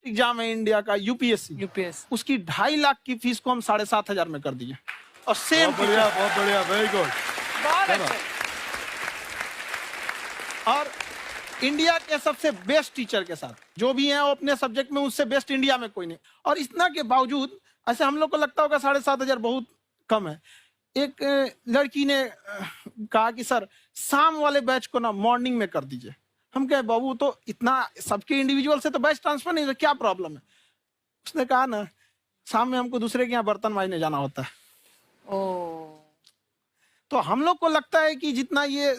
Exam है India का UPSC, उसकी 2.5 लाख की फीस को हम 7,500 में कर दिए। और सेम बहुत बढ़िया, वेरी गुड। और इंडिया के सबसे बेस्ट टीचर के साथ जो भी हैं वो अपने सब्जेक्ट में उससे बेस्ट इंडिया में कोई नहीं। और इतना के बावजूद ऐसे हम लोग को लगता होगा 7,500 बहुत कम है। एक लड़की ने कहा कि सर शाम वाले बैच को ना मॉर्निंग में कर दीजिए। हम कहे बाबू तो इतना सबके इंडिविजुअल से तो बैच ट्रांसफर नहीं, तो क्या प्रॉब्लम है? उसने कहा ना शाम में हमको दूसरे के यहाँ बर्तन मांजने जाना होता है। तो हम लोग को लगता है कि जितना ये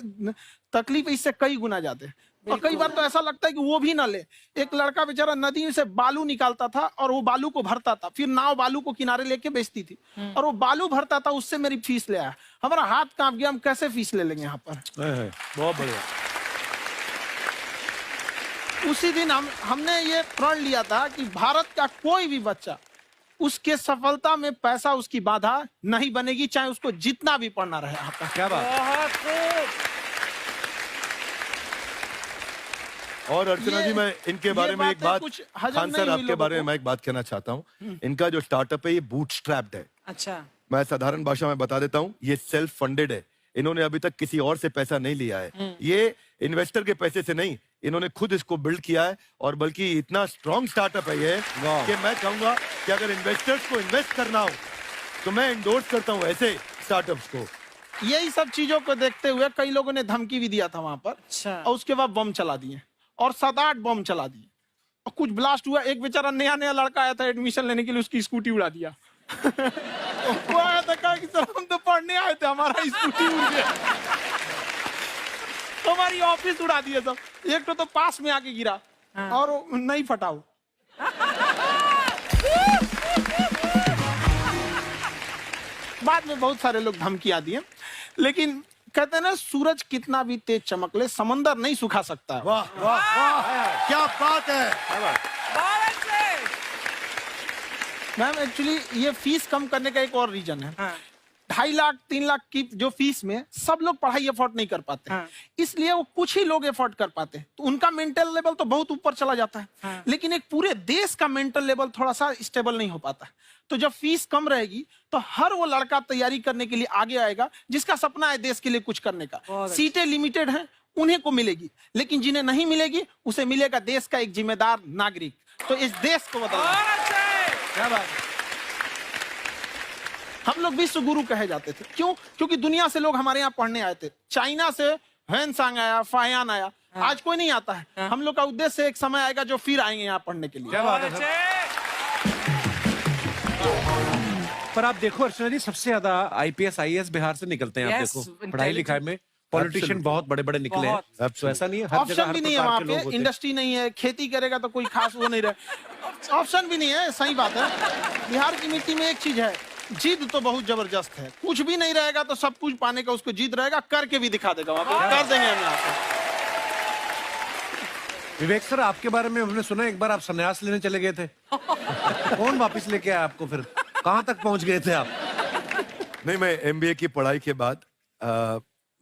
तकलीफ इससे कई गुना ज्यादा है। और कई बार तो ऐसा लगता है कि वो भी ना ले। एक लड़का बेचारा नदी से बालू निकालता था और वो बालू को भरता था, फिर नाव बालू को किनारे लेके बेचती थी और वो बालू भरता था, उससे मेरी फीस ले आया। हमारा हाथ कांप गया, हम कैसे फीस ले लेंगे यहाँ पर। बहुत बढ़िया। उसी दिन हमने ये प्रण लिया था कि भारत का कोई भी बच्चा उसके सफलता में पैसा उसकी बाधा नहीं बनेगी, चाहे उसको जितना भी पढ़ना रहे यहाँ पर। क्या बात। और अर्चना जी, मैं इनके बारे में एक बात, खान सर आपके बारे में मैं एक बात कहना चाहता हूँ। इनका जो स्टार्टअप है ये बूटस्ट्रैप्ड है। अच्छा, मैं साधारण भाषा में बता देता हूँ, ये सेल्फ फंडेड है। इन्होंने अभी तक किसी और से पैसा नहीं लिया है। ये इन्वेस्टर के पैसे से नहीं, इन्होंने खुद इसको बिल्ड किया है। और बल्कि इतना स्ट्रॉन्ग स्टार्टअप है ये कि मैं कहूंगा कि अगर इन्वेस्टर्स को इन्वेस्ट करना हो तो मैं इंडोर्स करता हूँ ऐसे स्टार्टअप्स को। यही सब चीजों को देखते हुए कई लोगों ने धमकी भी दिया था वहां पर। अच्छा। और उसके बाद बम चला दिए और 7-8 बम चला दिए और कुछ ब्लास्ट हुआ। एक बेचारा नया लड़का आया था एडमिशन लेने के लिए, उसकी स्कूटी उड़ा दिया। वो आया था, कहा कि सर हम तो पढ़ने आए थे, हमारा स्कूटी उड़ गया। हमारी ऑफिस उड़ा दिए सब। एक तो पास में आके गिरा और नहीं फटा वो। बाद में बहुत सारे लोग धमकियां दिए, लेकिन कहते हैं ना सूरज कितना भी तेज चमक ले समंदर नहीं सुखा सकता। वाह वाह वाह, क्या बात है। मैम एक्चुअली ये फीस कम करने का एक और रीजन है। 2.5 लाख 3 लाख की जो फीस में सब लोग पढ़ाई अफोर्ड नहीं कर पाते। इसलिए वो कुछ ही लोग अफोर्ड कर पाते हैं, तो उनका मेंटल लेवल तो बहुत ऊपर चला जाता है। लेकिन एक पूरे देश का मेंटल लेवल थोड़ा सा स्टेबल नहीं हो पाता। तो जब फीस कम रहेगी तो हर वो लड़का तैयारी करने के लिए आगे आएगा जिसका सपना है देश के लिए कुछ करने का। सीटें लिमिटेड हैं, उन्हें को मिलेगी, लेकिन जिन्हें नहीं मिलेगी उसे मिलेगा देश का एक जिम्मेदार नागरिक। तो इस देश को बदलना। क्या बात है। हम लोग विश्व गुरु कहे जाते थे, क्यों? क्योंकि दुनिया से लोग हमारे यहाँ पढ़ने आए थे। चाइना से ह्वेनसांग आया, फायान आया, आज कोई नहीं आता है। हम लोग का उद्देश्य एक समय आएगा जो फिर आएंगे यहाँ पढ़ने के लिए। क्या बात है। पर आप देखो अर्चना जी, सबसे ज्यादा आईपीएस आईएएस बिहार से निकलते हैं। आप देखो पढ़ाई लिखाई में पॉलिटिशियन बहुत बड़े बड़े निकले हैं। तो ऐसा नहीं है, हर जगह ऑप्शन भी नहीं है वहाँ पे, इंडस्ट्री नहीं है, खेती करेगा तो कोई खास वो नहीं रहे। ऑप्शन भी नहीं है, सही बात है। बिहार की मिट्टी में एक चीज है, जिद तो बहुत जबरदस्त है। कुछ भी नहीं रहेगा तो सब कुछ पाने का उसको जिद रहेगा, करके भी दिखा देगा। वहाँ पे कर देंगे हम यहाँ पे। विवेक सर, आपके बारे में हमने सुना एक बार आप संन्यास लेने चले गए थे। कौन वापस लेके आया आपको? फिर कहाँ तक पहुंच गए थे आप? नहीं, मैं एमबीए की पढ़ाई के बाद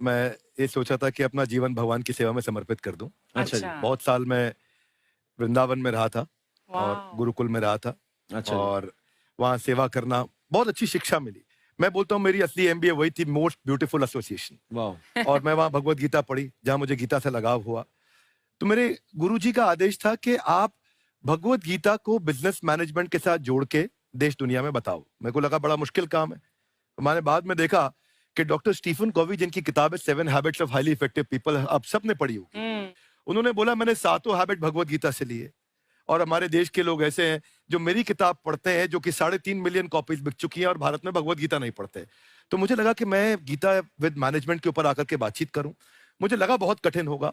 मैं ये सोचा था कि अपना जीवन भगवान की सेवा में समर्पित कर दूं। अच्छा जी। बहुत साल मैं वृंदावन में रहा था और गुरुकुल में रहा था। अच्छा। और वहाँ सेवा करना, बहुत अच्छी शिक्षा मिली। मैं बोलता हूँ मेरी असली एमबीए वही थी, मोस्ट ब्यूटीफुल एसोसिएशन। और मैं वहाँ भगवत गीता पढ़ी, जहाँ मुझे गीता से लगाव हुआ। तो मेरे गुरुजी का आदेश था कि आप भगवत गीता को बिजनेस मैनेजमेंट के साथ जोड़ के देश दुनिया में बताओ। मेरे को लगा बड़ा मुश्किल काम है। मैंने बाद में देखा कि डॉक्टर स्टीफन कॉवी, जिनकी किताब है 7 habits of highly effective people, आप सबने पढ़ी होगी। उन्होंने बोला मैंने 7 हैबिट भगवत गीता से लिए। और हमारे देश के लोग ऐसे हैं जो मेरी किताब पढ़ते हैं, जो कि 3.5 मिलियन कॉपीज बिक चुकी हैं, और भारत में भगवत गीता नहीं पढ़ते। तो मुझे लगा कि मैं गीता विद मैनेजमेंट के ऊपर आकर के बातचीत करूं। मुझे लगा बहुत कठिन होगा,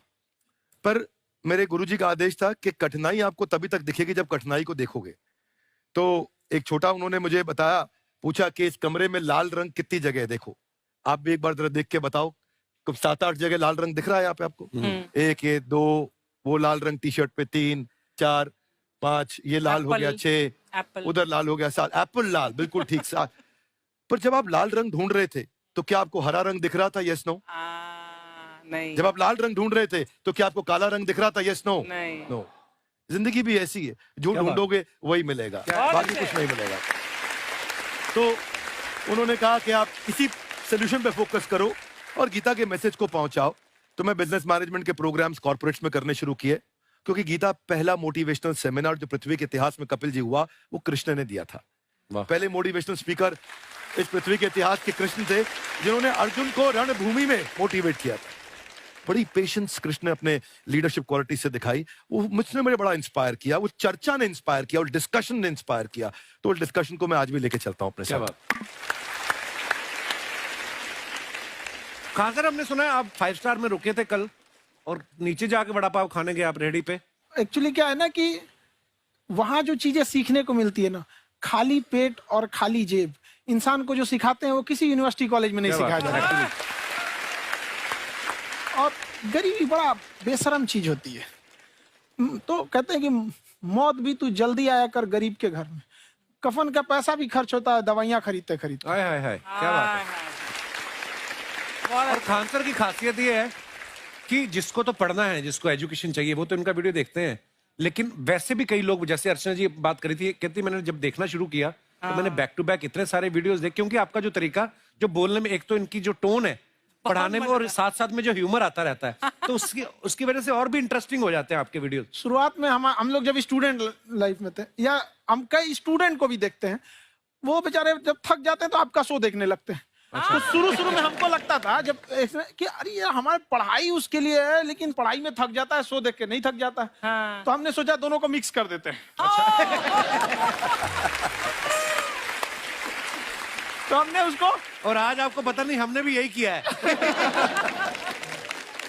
पर मेरे गुरुजी का आदेश था कि कठिनाई आपको तभी तक दिखेगी जब कठिनाई को देखोगे। तो एक छोटा उन्होंने मुझे बताया, पूछा कि इस कमरे में लाल रंग कितनी जगह है, देखो आप भी एक बार जरा देख के बताओ। 7-8 जगह लाल रंग दिख रहा है यहाँ पे आपको? 1 ये 2, वो लाल रंग टी शर्ट पे 3 4 5, ये लाल हो गया 6, उधर लाल हो गया 7, एप्पल लाल, बिल्कुल ठीक 7। पर जब आप लाल रंग ढूंढ रहे थे तो क्या आपको हरा रंग दिख रहा था? Yes no? नहीं। जब आप लाल रंग ढूंढ रहे थे तो क्या आपको काला रंग दिख रहा था? Yes no? नहीं। नो। जिंदगी भी ऐसी है, जो ढूंढोगे वही मिलेगा, बाकी कुछ नहीं मिलेगा। तो उन्होंने कहा कि आप इसी सोल्यूशन पे फोकस करो और गीता के मैसेज को पहुंचाओ। तो मैं बिजनेस मैनेजमेंट के प्रोग्राम्स कॉर्पोरेट्स में करने शुरू किए, क्योंकि गीता पहला मोटिवेशनल सेमिनार जो पृथ्वी के इतिहास में कपिल जी हुआ, वो कृष्ण ने दिया था। पहले मोटिवेशनल स्पीकर इस पृथ्वी के इतिहास के कृष्ण थे, जिन्होंने अर्जुन को रणभूमि में मोटिवेट किया था। बड़ी पेशेंस कृष्ण ने अपने लीडरशिप क्वालिटी से दिखाई, वो मुझसे मुझे बड़ा इंस्पायर किया, वो चर्चा ने इंस्पायर किया और डिस्कशन ने इंस्पायर किया। तो उस डिस्कशन को मैं आज भी लेके चलता हूं अपने साथ। खासकर हमने सुना है आप 5 स्टार में रुके थे कल और नीचे जाके वड़ा पाव खाने गए आप रेहड़ी पे। एक्चुअली क्या है ना कि वहां जो चीजें सीखने को मिलती है ना, खाली पेट और खाली जेब इंसान को जो सिखाते हैं वो किसी यूनिवर्सिटी कॉलेज में नहीं सिखाया जाता। और गरीबी बड़ा बेशरम चीज होती है। तो कहते हैं कि मौत भी तू जल्दी आया कर गरीब के घर में, कफन का पैसा भी खर्च होता है दवाइयां खरीदते खरीदते। हाय हाय हाय, क्या बात है। और खान सर की खासियत ये है कि जिसको तो पढ़ना है, जिसको एजुकेशन चाहिए, वो तो इनका वीडियो देखते हैं, लेकिन वैसे भी कई लोग, जैसे अर्चना जी बात करी थी, कहती मैंने जब देखना शुरू किया तो मैंने बैक टू बैक इतने सारे वीडियोस देखे, क्योंकि आपका जो तरीका जो बोलने में, एक तो इनकी जो टोन है पढ़ाने में, और साथ साथ में जो ह्यूमर आता रहता है, तो उसकी वजह से और भी इंटरेस्टिंग हो जाते हैं आपके वीडियो। शुरुआत में हम लोग जब स्टूडेंट लाइफ में थे, या हम कई स्टूडेंट को भी देखते हैं, वो बेचारे जब थक जाते हैं तो आपका शो देखने लगते हैं। तो शुरू में हमको लगता था जब कि अरे ये हमारी पढ़ाई उसके लिए है, लेकिन पढ़ाई में थक जाता है, शो देख के नहीं थक जाता है। तो हमने सोचा दोनों को मिक्स कर देते हैं। तो हमने उसको, और आज आपको पता नहीं हमने भी यही किया है।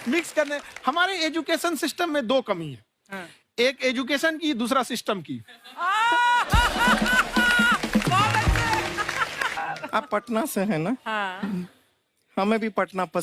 मिक्स करने। हमारे एजुकेशन सिस्टम में 2 कमी है, एक एजुकेशन की, दूसरा सिस्टम की। आप पटना से है ना? हमें भी पटना पसंद।